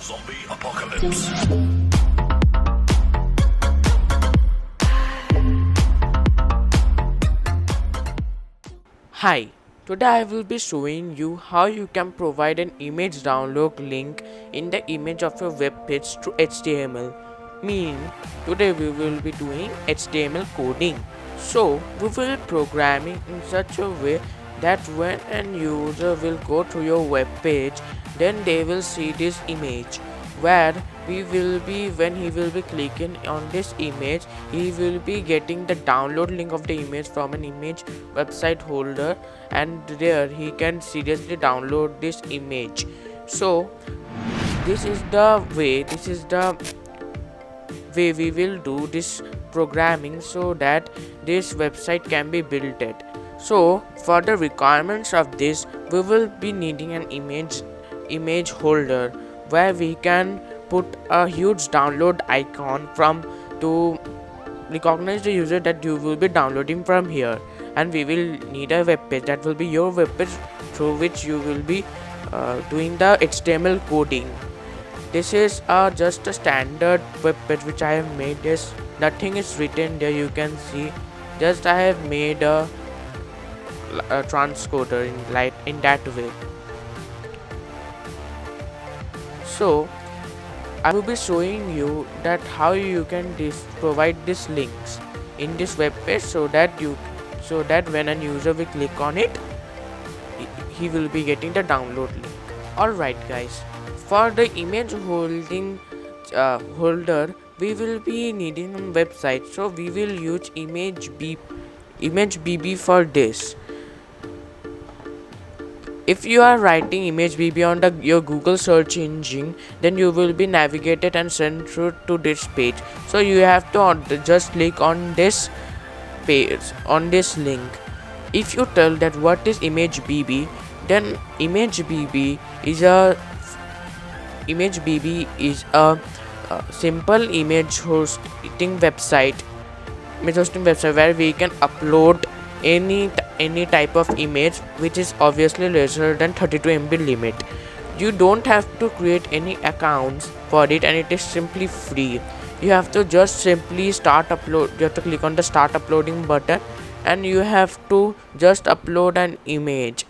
Zombie apocalypse. Hi, today I will be showing you how you can provide an image download link in the image of your web page to HTML. Meaning, today we will be doing HTML coding. So, we will be programming in such a way that when an user will go to your web page, then they will see this image where we will be when he will be clicking on this image, he will be getting the download link of the image from an image website holder, and there he can seriously download this image. So this is the way we will do this programming so that this website can be built at. So for the requirements of this, we will be needing an image holder where we can put a huge download icon from to recognize the user that you will be downloading from here, and we will need a web page that will be your web page through which you will be doing the HTML coding. This is just a standard web page which I have made. This nothing is written there, you can see. Just I have made a transcoder in that way. So I will be showing you that how you can provide these links in this web page so that when a user will click on it, he will be getting the download link. Alright guys, for the image holder we will be needing a website, so we will use ImageBB for this. If you are writing ImageBB on your Google search engine, then you will be navigated and sent through to this page. So you have to just click on this page, on this link. If you tell that what is ImageBB, then ImageBB is a simple image hosting website where we can upload any type of image which is obviously lesser than 32 MB limit. You don't have to create any accounts for it, and it is simply free. You have to just simply start upload. You have to click on the start uploading button, and you have to just upload an image.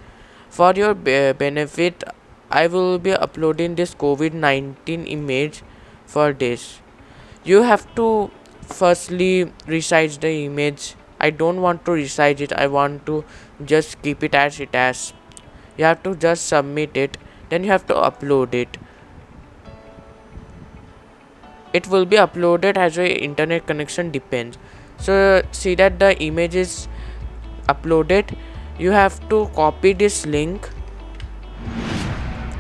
For your benefit, I will be uploading this COVID-19 image. For this, you have to firstly resize the image. I don't want to resize it, I want to just keep it as it is. You have to just submit it, then you have to upload it. It will be uploaded as your internet connection depends. So see that the image is uploaded. You have to copy this link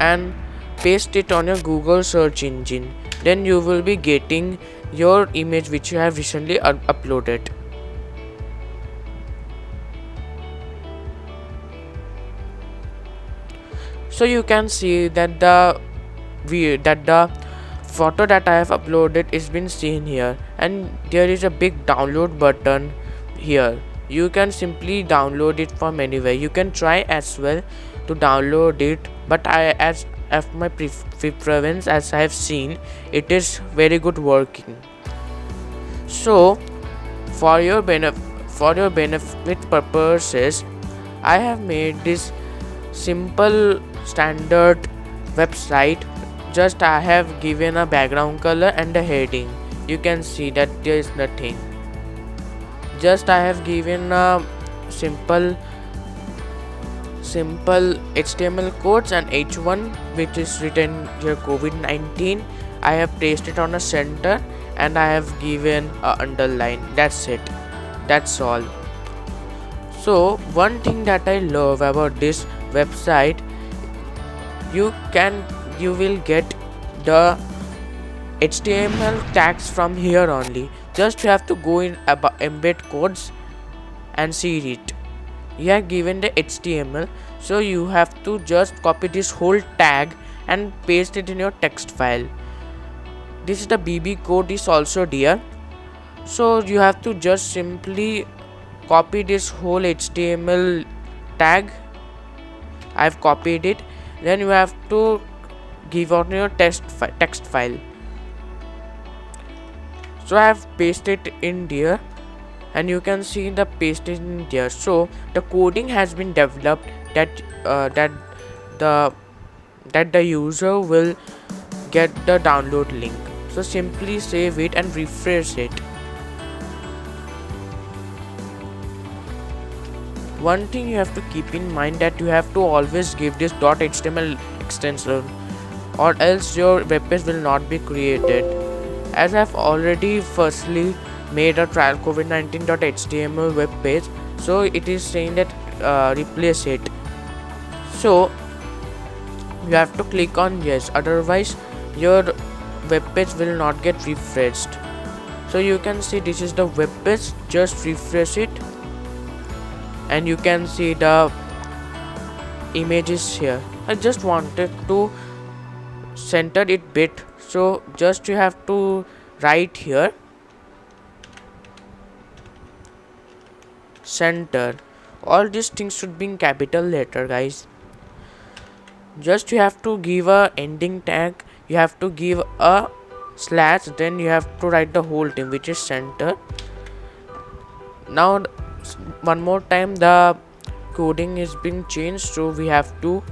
and paste it on your Google search engine. Then you will be getting your image which you have recently uploaded. So you can see that the photo that I have uploaded is been seen here, and there is a big download button here. You can simply download it from anywhere. You can try as well to download it, but as my preference, as I have seen, it is very good working. So for your benefit purposes, I have made this simple standard website. Just I have given a background color and a heading. You can see that there is nothing. Just I have given a simple HTML codes and H1 which is written here COVID-19. I have placed it on a center and I have given a underline. That's it. That's all. So one thing that I love about this website, you will get the HTML tags from here only. Just you have to go in embed codes and see it. You have given the HTML, so you have to just copy this whole tag and paste it in your text file. This is the BB code is also there, so you have to just simply copy this whole HTML tag. I've copied it. Then you have to give out your text file. So I have pasted in there, and you can see the paste in there. So the coding has been developed that that the user will get the download link. So simply save it and refresh it. One thing you have to keep in mind that you have to always give this .html extension, or else your web page will not be created. As I've already firstly made a trial covid19.html web page, so it is saying that replace it. So you have to click on yes, otherwise your web page will not get refreshed. So you can see this is the web page, just refresh it and you can see the images here. I just wanted to center it bit, so just you have to write here center. All these things should be in capital letter, guys. Just you have to give a ending tag, you have to give a slash, then you have to write the whole thing, which is center. Now one more time the coding is being changed, so we have to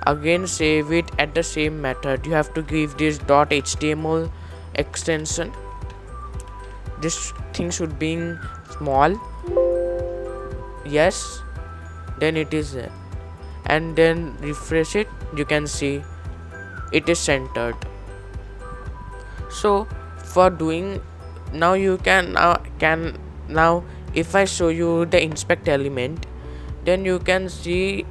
again save it at the same method. You have to give this .html extension. This thing should be in small, yes, then it is there, and then refresh it. You can see it is centered. So for doing now, you can now if I show you the inspect element, then you can see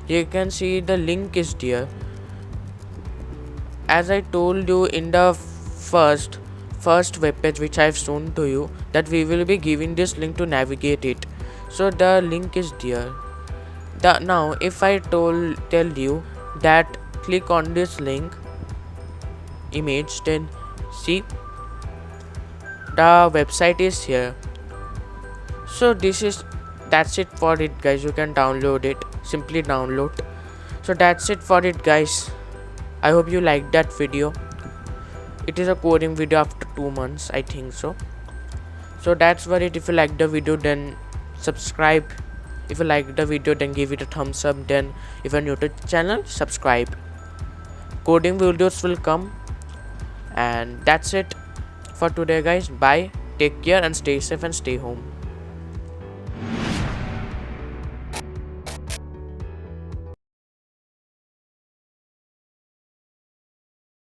the link is there. As I told you in the first web page which I have shown to you, that we will be giving this link to navigate it. So the link is there. Now if I tell you that click on this link image, then see the website is here. So that's it for it, guys. You can download it, simply download. So that's it for it, guys. I hope you liked that video. It is a coding video after 2 months, I think so. So that's for it. If you like the video, then subscribe. If you like the video, then give it a thumbs up. Then if you're new to the channel, subscribe. Coding videos will come. And that's it for today, guys. Bye, take care and stay safe and stay home.